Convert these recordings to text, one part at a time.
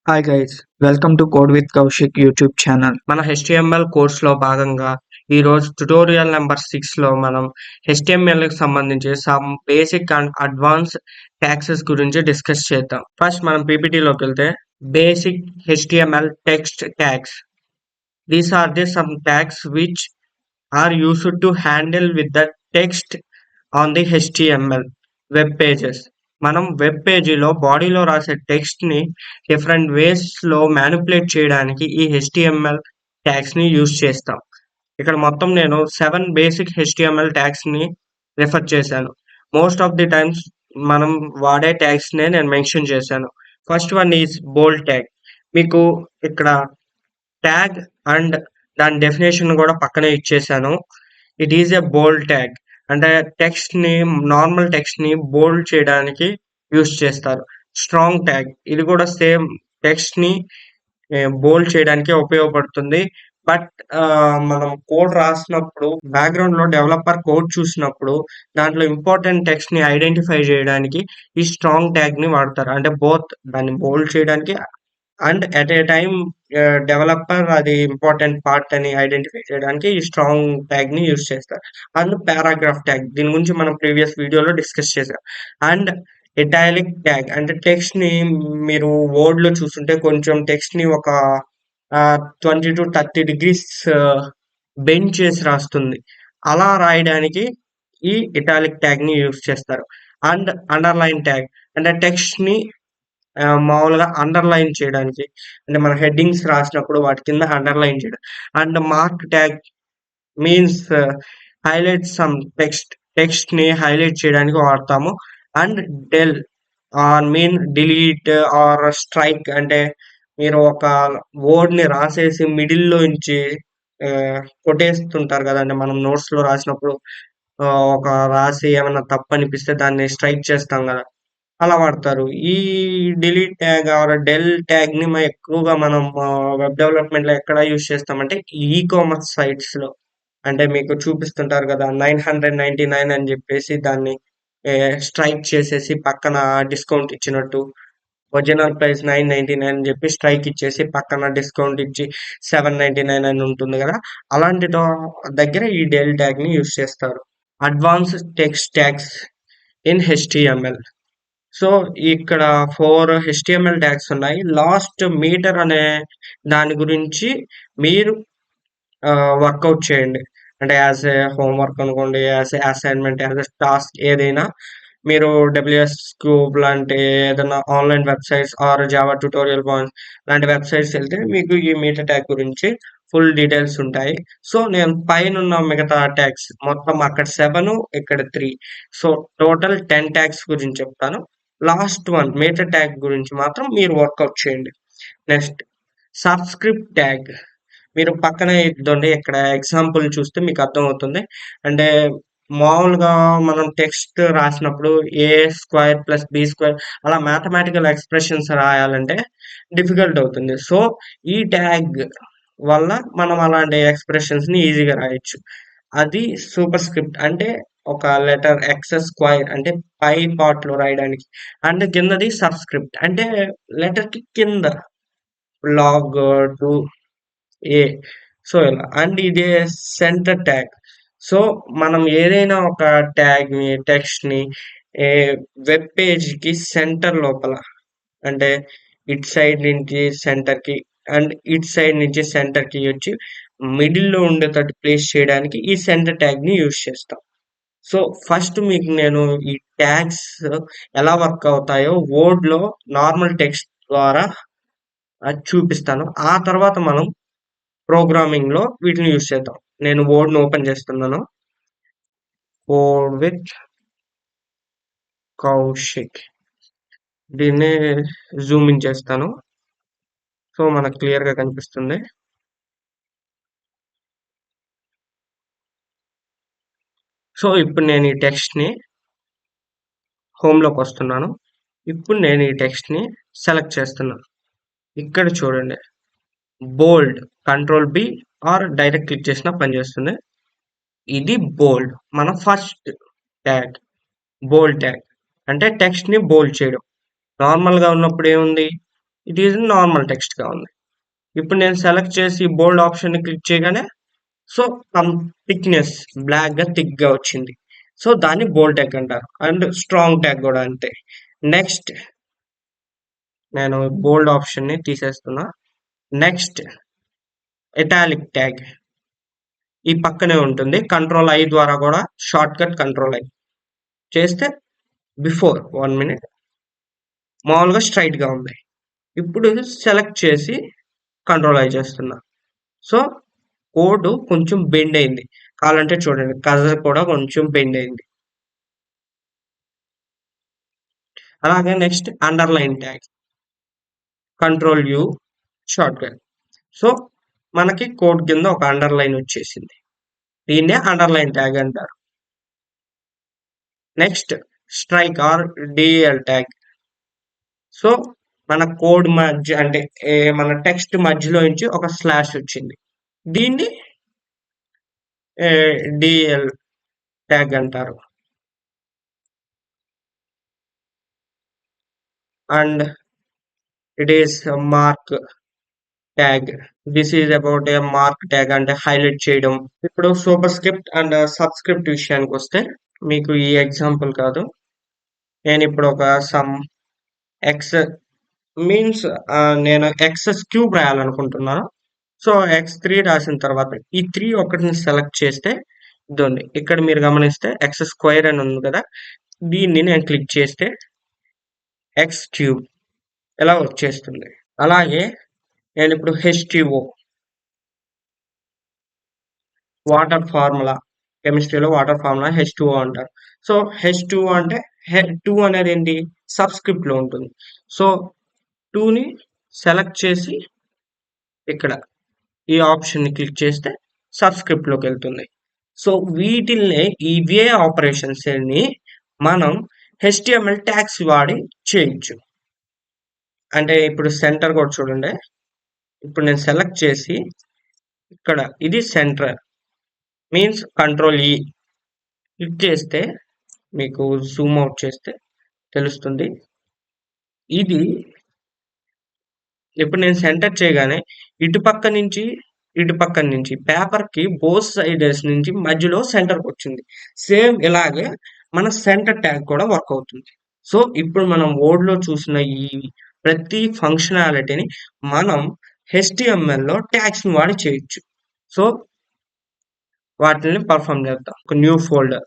Hi guys, welcome to code with Kaushik YouTube channel. మన HTML కోర్స్‌లో భాగంగా ఈరోజు ట్యుటోరియల్ నంబర్ 6లో మనం HTMLకి సంబంధించి some basic and advance tags గురించి డిస్కస్ చేద్దాం. ఫస్ట్ మనం PPTలోకెళ్తే basic HTML text tags. These are the some tags which are used to handle with the text on the HTML web pages. మనం web పేజీలో బాడీలో రాసే టెక్స్ట్‌ని డిఫరెంట్ వేస్‌లో మ్యానిపులేట్ చేయడానికి ఈ HTML ట్యాగ్స్‌ని యూజ్ చేస్తాం. ఇక్కడ మొత్తం నేను 7 బేసిక్ HTML ట్యాగ్స్‌ని రిఫర్ చేశాను. మోస్ట్ ఆఫ్ ది టైమ్స్ మనం వాడే ట్యాగ్స్‌నే నేను మెన్షన్ చేశాను. First one is bold tag. మీకు ఇక్కడ ట్యాగ్ అండ్ దాని డెఫినేషన్ కూడా పక్కనే ఇచ్చేసాను. It is a bold tag. అంటే టెక్స్ట్‌ని నార్మల్ టెక్స్ట్‌ని బోల్డ్ చేయడానికి యూజ్ చేస్తారు. స్ట్రాంగ్ ట్యాగ్ ఇది కూడా సేమ్ టెక్స్ట్‌ని బోల్డ్ చేయడానికే ఉపయోగపడుతుంది. బట్ మనం కోడ్ రాసినప్పుడు బ్యాక్‌గ్రౌండ్‌లో డెవలపర్ కోడ్ చూసినప్పుడు దాంట్లో ఇంపార్టెంట్ టెక్స్ట్‌ని ఐడెంటిఫై చేయడానికి ఈ స్ట్రాంగ్ ట్యాగ్‌ని వాడతారు. అంటే బోత్ దాన్ని బోల్డ్ చేయడానికి and at a time developer అది ఇంపార్టెంట్ పార్ట్ అని ఐడెంటిఫై చేయడానికి ఈ స్ట్రాంగ్ ట్యాగ్ ని యూజ్ చేస్తారు. అండ్ పారాగ్రాఫ్ ట్యాగ్ దీని గురించి మనం ప్రీవియస్ వీడియోలో డిస్కస్ చేసాం. అండ్ ఇటాలిక్ ట్యాగ్ అంటే టెక్స్ట్ ని మీరు వర్డ్ లో చూస్తుంటే కొంచెం టెక్స్ట్ ని ఒక 20 to 30 degrees బెండ్ చేసి రాస్తుంది. అలా రాయడానికి ఈ ఇటాలిక్ ట్యాగ్ ని యూజ్ చేస్తారు. అండ్ అండర్లైన్ ట్యాగ్ అంటే టెక్స్ట్ ని మామూలుగా అండర్లైన్ చేయడానికి అంటే మన హెడ్డింగ్స్ రాసినప్పుడు వాటి కింద అండర్లైన్ చేయడం. And mark tag means highlight some text ని హైలైట్ చేయడానికి వాడతాము. And del or mean delete or strike అంటే మీరు ఒక వర్డ్ ని రాసేసి మిడిల్ లో నుంచి కొట్టేస్తుంటారు కదండి మనం నోట్స్ లో రాసినప్పుడు. ఒక రాసి ఏమన్నా తప్పు అనిపిస్తే దాన్ని స్ట్రైక్ చేస్తాం కదా, అలా వాడతారు. ఈ delete tag or del tag ని ఎక్కువగా మనం వెబ్ డెవలప్మెంట్ లో ఎక్కడ యూజ్ చేస్తామంటే ఈ కామర్స్ సైట్స్ లో. అంటే మీకు చూపిస్తుంటారు కదా 999 అని చెప్పేసి దాన్ని స్ట్రైక్ చేసేసి పక్కన డిస్కౌంట్ ఇచ్చినట్టు. ఒరిజినల్ ప్రైస్ 999 అని చెప్పి స్ట్రైక్ ఇచ్చేసి పక్కన డిస్కౌంట్ ఇచ్చి 799 అని ఉంటుంది కదా, అలాంటి దగ్గర ఈ డెల్ ట్యాగ్ ని యూజ్ చేస్తారు. Advanced text tags in HTML. So ఇక్కడ 4 HTML ట్యాగ్స్ ఉన్నాయి. లాస్ట్ మీటర్ అనే దాని గురించి మీరు వర్కౌట్ చేయండి. అంటే యాజ్ ఏ హోంవర్క్ అనుకోండి, as a assignment, as a task ఏదైనా మీరు WS క్యూబ్ లాంటి ఏదైనా online websites or Java tutorial points లాంటి వెబ్సైట్స్ వెళ్తే మీకు ఈ మీటర్ ట్యాగ్ గురించి ఫుల్ డీటెయిల్స్ ఉంటాయి. సో నేను పైన ఉన్న మిగతా ట్యాగ్స్ మొత్తం అక్కడ 7 ఇక్కడ 3, సో టోటల్ 10 ట్యాగ్స్ గురించి చెప్తాను. లాస్ట్ వన్ మీటర్ ట్యాగ్ గురించి మాత్రం మీరు వర్కౌట్ చేయండి. Next subscript tag. మీరు పక్కన ఇద్దండి, ఇక్కడ ఎగ్జాంపుల్ చూస్తే మీకు అర్థమవుతుంది. అంటే మామూలుగా మనం టెక్స్ట్ రాసినప్పుడు ఏ స్క్వేర్ ప్లస్ బి స్క్వేర్ అలా మ్యాథమెటికల్ ఎక్స్ప్రెషన్స్ రాయాలంటే డిఫికల్ట్ అవుతుంది. సో ఈ ట్యాగ్ వల్ల మనం అలాంటి ఎక్స్ప్రెషన్స్ ని ఈజీగా రాయొచ్చు. అది సూపర్ స్క్రిప్ట్ అంటే ఒక లెటర్ ఎక్స్ స్క్వైర్ అంటే పై పార్ట్ లో రాయడానికి. అండ్ కిందది సబ్స్క్రిప్ట్ అంటే లెటర్ కి కింద లాగ్ టు ఏ. సో ఇలా. అండ్ ఇదే సెంటర్ ట్యాగ్. సో మనం ఏదైనా ఒక ట్యాగ్ ని టెక్స్ట్ ని వెబ్ పేజ్ కి సెంటర్ లోపల అంటే ఇట్ సైడ్ నుంచి సెంటర్ కి అండ్ ఇట్ సైడ్ నుంచి సెంటర్ కి వచ్చి మిడిల్ లో ఉండేటట్టు ప్లేస్ చేయడానికి ఈ సెంటర్ ట్యాగ్ ని యూజ్ చేస్తాం. సో ఫస్ట్ మీకు నేను ఈ ట్యాగ్స్ ఎలా వర్క్ అవుతాయో వర్డ్ లో నార్మల్ టెక్స్ట్ ద్వారా అది చూపిస్తాను. ఆ తర్వాత మనం ప్రోగ్రామింగ్ లో వీటిని యూజ్ చేద్దాం. నేను వర్డ్ ని ఓపెన్ చేస్తున్నాను. Code with Kaushik. దీన్ని జూమ్ ఇన్ చేస్తాను. సో మనకు క్లియర్ గా కనిపిస్తుంది. సో ఇప్పుడు నేను ఈ టెక్స్ట్ ని హోమ్ లోకి వస్తున్నాను. ఇప్పుడు నేను ఈ టెక్స్ట్ ని సెలెక్ట్ చేస్తున్నాను. ఇక్కడ చూడండి, bold control B or direct click చేసినా పనిచేస్తుంది. ఇది బోల్డ్ మన ఫస్ట్ ట్యాగ్. బోల్డ్ ట్యాగ్ అంటే టెక్స్ట్ ని బోల్డ్ చేయడం. నార్మల్ గా ఉన్నప్పుడు ఏముంది, ఇది నార్మల్ టెక్స్ట్‌గా ఉంది. ఇప్పుడు నేను సెలెక్ట్ చేసి బోల్డ్ ఆప్షన్‌ని క్లిక్ చేయగానే సో, థిక్‌నెస్ బ్లాక్‌గా థిక్‌గా వచ్చింది. సో, దాన్ని బోల్డ్ ట్యాగ్ అంటారు. అండ్ స్ట్రాంగ్ ట్యాగ్ గూడా అంతే. నెక్స్ట్ నేను బోల్డ్ ఆప్షన్‌ని తీసేస్తున్నా. నెక్స్ట్ ఇటాలిక్ ట్యాగ్ ఈ పక్కనే ఉంటుంది. కంట్రోల్ ఐ ద్వారా గూడా షార్ట్‌కట్ కంట్రోల్ ఐ చేస్తే బిఫోర్ 1 మినిట్ మామూలుగా స్ట్రెయిట్‌గా ఉంది. ఇప్పుడు సెలెక్ట్ చేసి కంట్రోల్ ఐ చేస్తున్నా. సో, కోడ్ కొంచెం బెండ్ అయింది. కావాలంటే చూడండి కర్సర్ కూడా కొంచెం బెండ్ అయింది. అలాగే next underline tag. Control U shortcut. So, మనకి కోడ్ కింద ఒక అండర్‌లైన్ వచ్చేసింది. దీన్నే అండర్‌లైన్ ట్యాగ్ అంటారు. Next strike or DL tag. So, మన కోడ్ మధ్య అంటే మన టెక్స్ట్ మధ్యలో నుంచి ఒక స్లాష్ వచ్చింది. దీన్ని డీఎల్ ట్యాగ్ అంటారు. And it is mark tag. This is about a mark tag అంటే హైలైట్ చేయడం. ఇప్పుడు సూపర్ స్క్రిప్ట్ అండ్ సబ్స్క్రిప్ట్ విషయానికి వస్తే మీకు ఈ ఎగ్జాంపుల్ కాదు. నేను ఇప్పుడు ఒక సమ్ ఎక్స్ మీన్స్ నేను ఎక్సెస్ క్యూబ్ రాయాలనుకుంటున్నాను. సో x3 రాసిన తర్వాత ఈ 3 ఒకటిని సెలెక్ట్ చేస్తే ఇదండి ఇక్కడ మీరు గమనిస్తే ఎక్స్ స్క్వేర్ అని ఉంది కదా, దీన్ని నేను క్లిక్ చేస్తే ఎక్స్ క్యూబ్ ఇలా వచ్చేస్తుంది. అలాగే నేను ఇప్పుడు H2O వాటర్ ఫార్ములా, కెమిస్ట్రీలో వాటర్ ఫార్ములా H2O అంటారు. సో H2O అంటే 2 అనేది ఏంటి సబ్స్క్రిప్ట్ లో ఉంటుంది. సో 2ని సెలెక్ట్ చేసి ఇక్కడ ఈ ఆప్షన్ ని క్లిక్ చేస్తే సబ్స్క్రిప్ట్ లోకి వెళ్తుంది. సో వీటిల్ని ఇవే ఆపరేషన్స్ ని మనం HTML ట్యాగ్స్ వాడి చేయొచ్చు. అంటే ఇప్పుడు సెంటర్ కూడా చూడండి. ఇప్పుడు నేను సెలెక్ట్ చేసి ఇక్కడ ఇది సెంటర్ మీన్స్ కంట్రోల్ ఈ క్లిక్ చేస్తే మీకు జూమ్ అవుట్ చేస్తే తెలుస్తుంది. ఇది ఇప్పుడు నేను సెంటర్ చేయగానే ఇటు పక్క నుంచి పేపర్ కి బోత్ సైడ్స్ నుంచి మధ్యలో సెంటర్కి వచ్చింది. సేమ్ ఇలాగే మన సెంటర్ ట్యాగ్ కూడా వర్క్ అవుతుంది. సో ఇప్పుడు మనం వర్డ్ లో చూసిన ఈ ప్రతి ఫంక్షనాలిటీని మనం HTML లో ట్యాగ్స్ ని వాడి చేయొచ్చు. సో వాటిని పర్ఫామ్ చేద్దాం. ఒక న్యూ ఫోల్డర్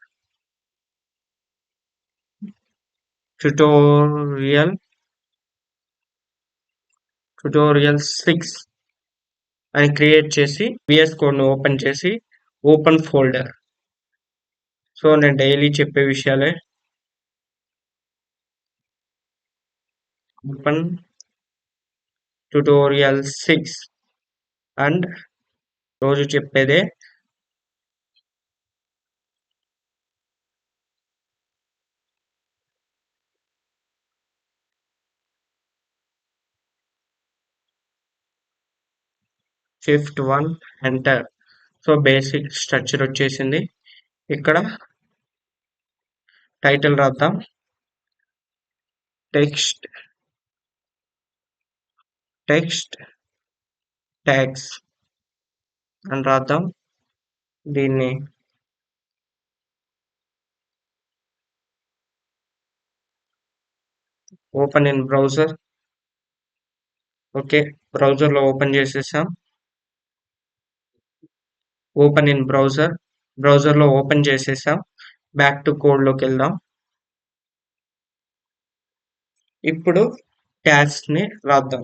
ట్యుటోరియల్ 6 అని క్రియేట్ చేసి VS కోడ్ ని ఓపెన్ చేసి ఓపెన్ ఫోల్డర్. సో నేను డైలీ చెప్పే విషయాలే. ఓపెన్ ట్యుటోరియల్ 6 అండ్ రోజు చెప్పేదే. Shift 1 enter. So basic structure వచ్చేసింది. ఇక్కడ టైటిల్ రాద్దాం. టెక్స్ట్ ట్యాగ్స్ అని రాద్దాం. దీన్ని open in browser. Okay, browser లో ఓపెన్ చేసేసాం. ఓపెన్ ఇన్ బ్రౌజర్ లో ఓపెన్ చేసేసాం. బ్యాక్ టు కోడ్ లోకి వెళ్దాం. ఇప్పుడు ట్యాగ్స్ ని రాద్దాం.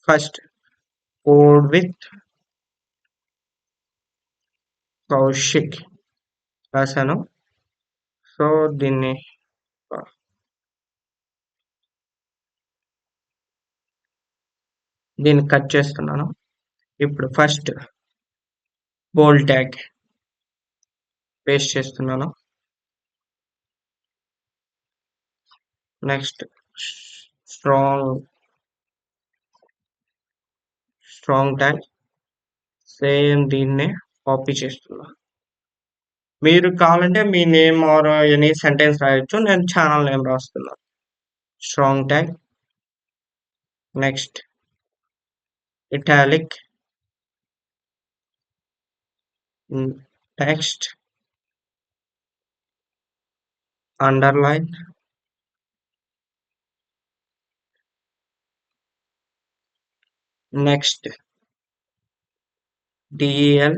ఫస్ట్ కోడ్ విత్ కౌశిక్ రాశాను. సో దీన్ని కట్ చేస్తున్నాను. ఇప్పుడు ఫస్ట్ బోల్డ్ ట్యాగ్ పేస్ట్ చేస్తున్నాను. నెక్స్ట్ స్ట్రాంగ్ ట్యాగ్ సేమ్ దీన్నే కాపీ చేస్తున్నా. మీరు కావాలంటే మీ నేమ్ ఆర్ ఎనీ సెంటెన్స్ రాయొచ్చు. నేను ఛానల్ నేమ్ రాస్తున్నాను. Strong tag next italic text underline next DEL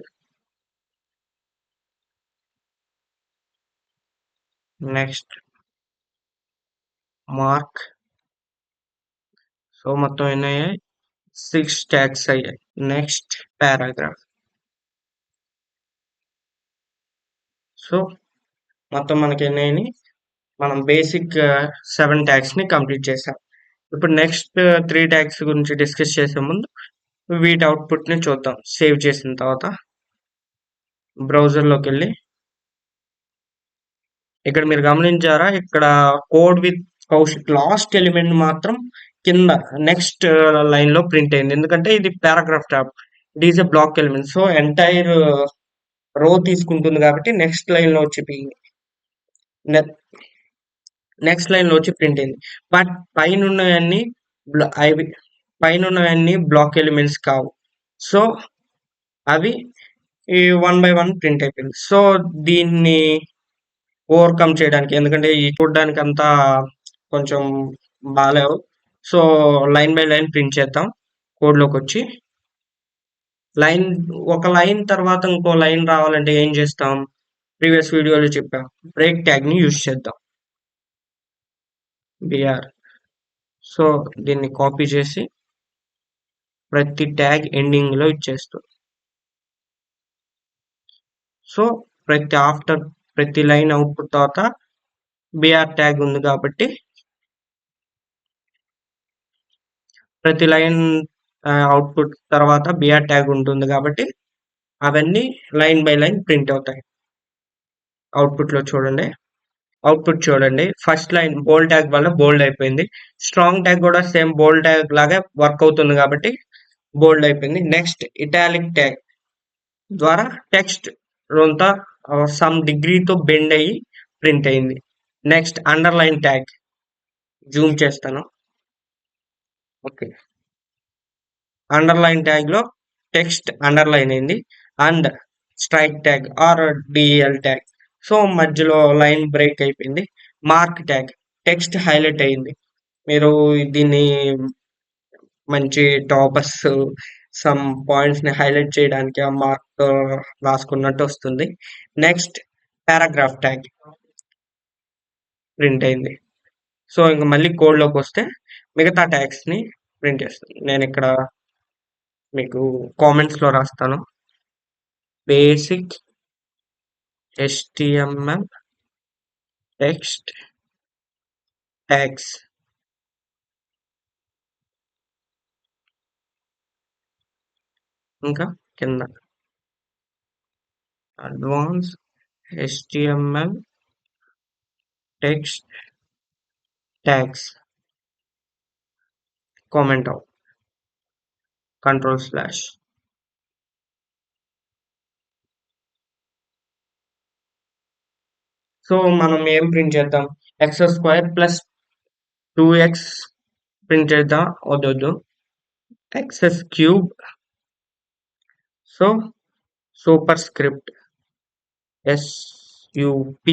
next mark. So మొత్తం ఎన్ని అయ్యాయి? 6 ట్యాగ్స్ అయ్యాయి. Next paragraph. సో మొత్తం మనకి ఎన్ని అయినాయి? మనం బేసిక్ 7 ట్యాగ్స్ని కంప్లీట్ చేసాం. ఇప్పుడు నెక్స్ట్ 3 ట్యాగ్స్ గురించి డిస్కస్ చేసే ముందు వీటి అవుట్పుట్ని చూద్దాం. సేవ్ చేసిన తర్వాత బ్రౌజర్లోకి వెళ్ళి ఇక్కడ మీరు గమనించారా, ఇక్కడ code with Kaushik last element మాత్రం కింద నెక్స్ట్ లైన్ లో ప్రింట్ అయింది. ఎందుకంటే ఇది paragraph tab, it is a block element. So entire row తీసుకుంటుంది కాబట్టి నెక్స్ట్ లైన్ లో వచ్చి నెక్స్ట్ లైన్ లో వచ్చి ప్రింట్ అయింది. బట్ పైన ఉన్నవన్నీ బ్లాక్ ఎలిమెంట్స్ కావు. సో అవి 1 by 1 ప్రింట్ అయిపోయింది. సో దీన్ని ఓవర్కమ్ చేయడానికి, ఎందుకంటే ఈ చూడడానికి అంతా కొంచెం బాగాలేవు. So line by line print చేద్దాం. కోడ్లోకి వచ్చి ఒక లైన్ తర్వాత ఇంకో లైన్ రావాలంటే ఏం చేస్తాం? ప్రీవియస్ వీడియోలో చెప్పాం, బ్రేక్ ట్యాగ్ ని యూజ్ చేద్దాం. బిఆర్. సో దీన్ని కాపీ చేసి ప్రతి ట్యాగ్ ఎండింగ్ లో ఇచ్చేస్తాం. సో ప్రతి లైన్ అవుట్పుట్ తర్వాత బిఆర్ ట్యాగ్ ఉంది కాబట్టి ప్రతి లైన్ అవుట్పుట్ తర్వాత బిఆర్ ట్యాగ్ ఉంటుంది కాబట్టి అవన్నీ లైన్ బై లైన్ ప్రింట్ అవుతాయి. అవుట్పుట్ చూడండి, ఫస్ట్ లైన్ బోల్డ్ ట్యాగ్ వల్ల బోల్డ్ అయిపోయింది. స్ట్రాంగ్ ట్యాగ్ కూడా సేమ్ బోల్డ్ ట్యాగ్ లాగా వర్క్ అవుతుంది కాబట్టి బోల్డ్ అయిపోయింది. నెక్స్ట్ ఇటాలిక్ ట్యాగ్ ద్వారా టెక్స్ట్ కొంత సమ్ డిగ్రీతో బెండ్ అయ్యి ప్రింట్ అయింది. నెక్స్ట్ అండర్లైన్ ట్యాగ్, జూమ్ చేస్తాను. ఓకే, అండర్లైన్ ట్యాగ్ లో టెక్స్ట్ అండర్లైన్ అయింది. And strike tag are DL tag, so మధ్యలో లైన్ బ్రేక్ అయిపోయింది. మార్క్ ట్యాగ్, టెక్స్ట్ హైలైట్ అయింది. మీరు దీన్ని మంచి టాపర్స్ సమ్ పాయింట్స్ ని హైలైట్ చేయడానికి ఆ మార్క్ రాసుకున్నట్టు వస్తుంది. నెక్స్ట్ పారాగ్రాఫ్ ట్యాగ్ ప్రింట్ అయింది. సో ఇంకా మళ్ళీ కోడ్లోకి వస్తే మిగతా ట్యాగ్స్ ని ప్రింట్ చేస్తాను. నేను ఇక్కడ మీకు కామెంట్స్ లో రాస్తాను. బేసిక్ HTML టెక్స్ట్ ట్యాగ్స్, ఇంకా కింద advance HTML text tags, comment out, control/. So మనం ఏం ప్రింట్ చేద్దాం? x² + 2x ప్రింట్ చేద్దాం. వద్దు, x³. So super script SUP.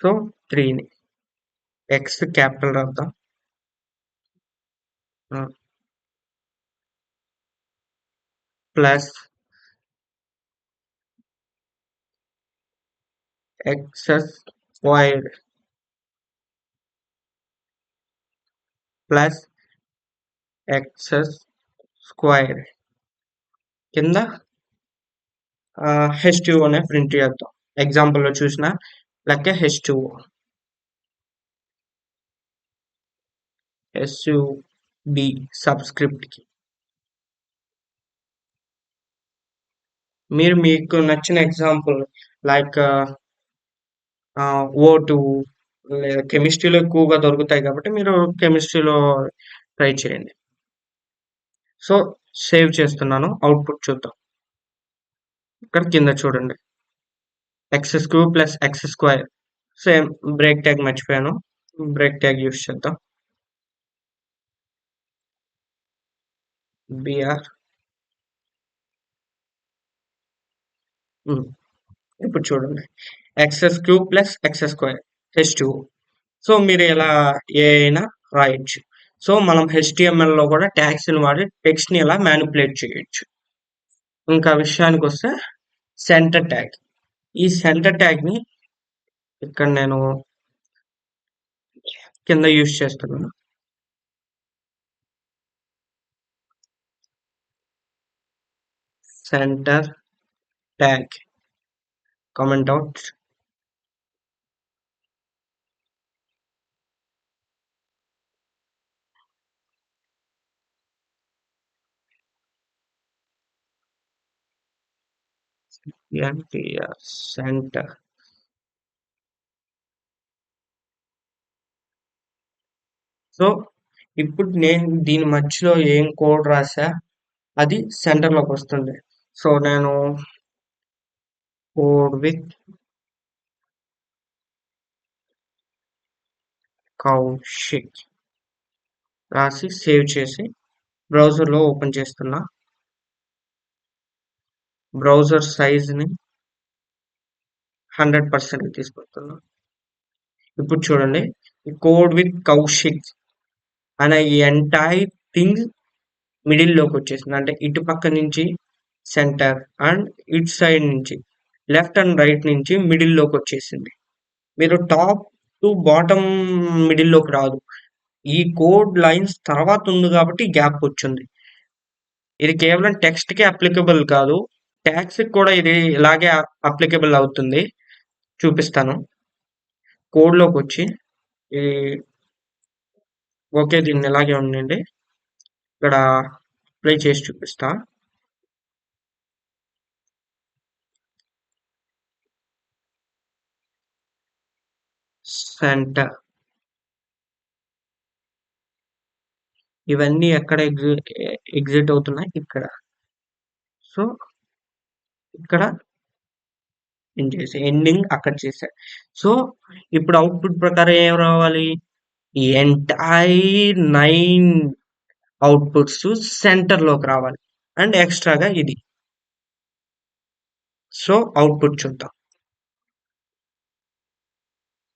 So 3ని x క్యాపిటల్ రాద్దాం. ప్లస్ x² ప్లస్ x² కింద H2O అనే ప్రింట్ చేద్దాం. ఎగ్జాంపుల్ లో చూసిన లెక్క H2O SUB సబ్స్క్రిప్ట్ కి. మీకు నచ్చిన ఎగ్జాంపుల్ లైక్ O2 లేదా కెమిస్ట్రీలో ఎక్కువగా దొరుకుతాయి కాబట్టి మీరు కెమిస్ట్రీలో ట్రై చేయండి. సో సేవ్ చేస్తున్నాను. అవుట్పుట్ చూద్దాం. ఇక్కడ కింద చూడండి, x³ + x². Same break tag మర్చిపోయాను, బ్రేక్ ట్యాగ్ యూస్ చేద్దాం. బిఆర్ ఇప్పుడు చూడండి x³ plus x², H2O. So మీరు ఇలా ఏ అయినా రాయొచ్చు. సో మనం HTML లో కూడా ట్యాగ్స్ ని వాడి టెక్స్ట్ ని ఇలా మ్యానిపులేట్ చేయొచ్చు. ఇంకా విషయానికి వస్తే సెంటర్ ట్యాగ్. ఈ సెంటర్ ట్యాగ్ ని ఇక్కడ నేను కింద యూజ్ చేస్తున్నాను. Centre tag comment out. Centre. So ఇప్పుడు నేను దీని మధ్యలో ఏం కోడ్ రాసా అది సెంటర్ లోకి వస్తుంది. సో నేను కోడ్ విత్ కౌశిక్ రాసి సేవ్ చేసి బ్రౌజర్లో ఓపెన్ చేస్తున్నా. బ్రౌజర్ సైజ్ని 100% తీసుకొస్తున్నా. ఇప్పుడు చూడండి కోడ్ విత్ కౌశిక్ అనే ఈ ఎంటైర్ థింగ్ మిడిల్ లోకి వచ్చేసింది. అంటే ఇటు పక్క నుంచి సెంటర్ అండ్ ఇటు సైడ్ నుంచి లెఫ్ట్ అండ్ రైట్ నుంచి మిడిల్ లోకి వచ్చేసింది. మీరు టాప్ టు బాటమ్ మిడిల్ లోకి రాదు. ఈ కోడ్ లైన్స్ తర్వాత ఉంది కాబట్టి గ్యాప్ వచ్చింది. ఇది కేవలం టెక్స్ట్ కి అప్లికబుల్ కాదు, ట్యాగ్స్ కూడా ఇది ఇలాగే అప్లికబుల్ అవుతుంది. చూపిస్తాను. కోడ్ లోకి వచ్చి ఓకే దీన్ని ఇలాగే ఉండండి. ఇక్కడ అప్లై చేసి చూపిస్తా. సెంటర్ ఇవన్నీ ఎక్కడ ఎగ్జిట్ అవుతున్నాయి? ఇక్కడ. సో ఇక్కడ ఎండింగ్ అక్కడ చేశా. సో ఇప్పుడు అవుట్పుట్ ప్రకారం ఏం రావాలి? ఎంటైర్ 9 అవుట్పుట్స్ సెంటర్ లోకి రావాలి అండ్ ఎక్స్ట్రాగా ఇది. సో అవుట్పుట్ చూద్దాం.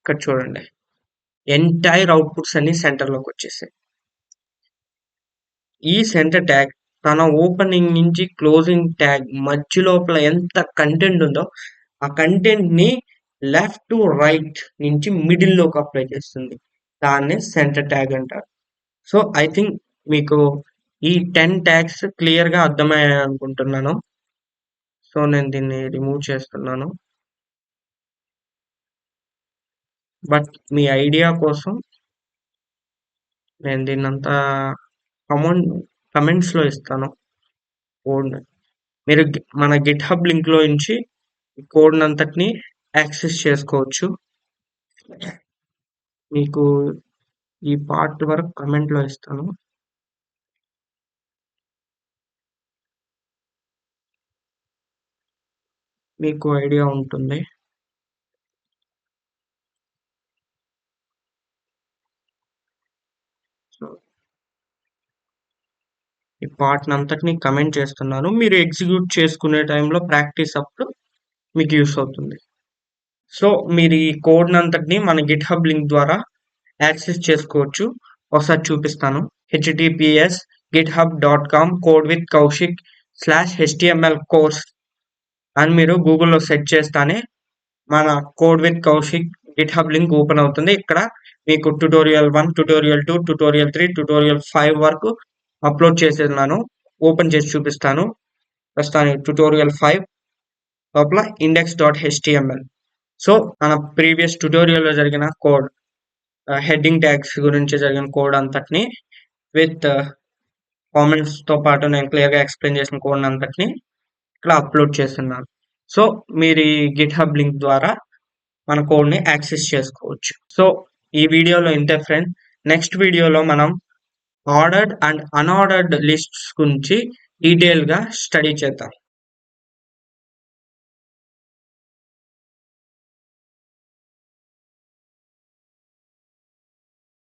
ఇక్కడ చూడండి ఎంటైర్ అవుట్పుట్స్ అన్ని సెంటర్ లోకి వచ్చేసాయి. ఈ సెంటర్ ట్యాగ్ తన ఓపెనింగ్ నుంచి క్లోజింగ్ ట్యాగ్ మధ్య లోపల ఎంత కంటెంట్ ఉందో ఆ కంటెంట్ ని లెఫ్ట్ టు రైట్ నుంచి మిడిల్ లోకి అప్లై చేస్తుంది. దాన్ని సెంటర్ ట్యాగ్ అంటారు. సో ఐ థింక్ మీకు ఈ 10 ట్యాగ్స్ క్లియర్ గా అర్థమయ్యాయి అనుకుంటున్నాను. సో నేను దీన్ని రిమూవ్ చేస్తున్నాను. బట్ మీ ఐడియా కోసం నేను దీన్నంతా కమెంట్స్ లో ఇస్తాను కోడ్. మీరు మన గిట్హబ్ లింక్ లో నుంచి కోడ్ అంతటిని యాక్సెస్ చేసుకోవచ్చు. మీకు ఈ పార్ట్ వరకు కమెంట్ లో ఇస్తాను. మీకు ఐడియా ఉంటుంది. సో ఈ పార్ట్ అంతటిని కమెంట్ చేస్తున్నాను. మీరు ఎగ్జిక్యూట్ చేసుకునే టైంలో ప్రాక్టీస్ అప్పుడు మీకు యూస్ అవుతుంది. సో మీరు ఈ కోడ్ అంతటిని మన గిట్హబ్ లింక్ ద్వారా యాక్సెస్ చేసుకోవచ్చు. ఒకసారి చూపిస్తాను. https://github.com codewithkaushik/html course అని మీరు గూగుల్లో సెర్చ్ చేస్తానే మన code with Kaushik GitHub link open అవుతుంది. ఇక్కడ మీకు ట్యుటోరియల్ 1, ట్యుటోరియల్ 2, ట్యుటోరియల్ 3, ట్యుటోరియల్ 5 వరకు అప్లోడ్ చేసేన్నాను. ఓపెన్ చేసి చూపిస్తాను. ప్రస్తుతానికి ట్యుటోరియల్ 5 లోపల index.html. సో మన ప్రీవియస్ ట్యుటోరియల్లో జరిగిన కోడ్ హెడ్డింగ్ ట్యాగ్స్ గురించి జరిగిన కోడ్ అంతటిని విత్ కామెంట్స్ తో పాటు నేను క్లియర్ గా ఎక్స్ప్లెయిన్ చేసిన కోడ్ అంతటిని ఇక్కడ అప్లోడ్ చేస్తున్నాను. సో మీరు ఈ గిట్హబ్ లింక్ ద్వారా మన కోడ్ ని యాక్సెస్ చేసుకోవచ్చు. సో ఈ వీడియోలో ఇంతే ఫ్రెండ్. నెక్స్ట్ వీడియోలో మనం ఆర్డర్డ్ అండ్ అన్ఆర్డర్డ్ లిస్ట్స్ గురించి డీటెయిల్ గా స్టడీ చేద్దాం.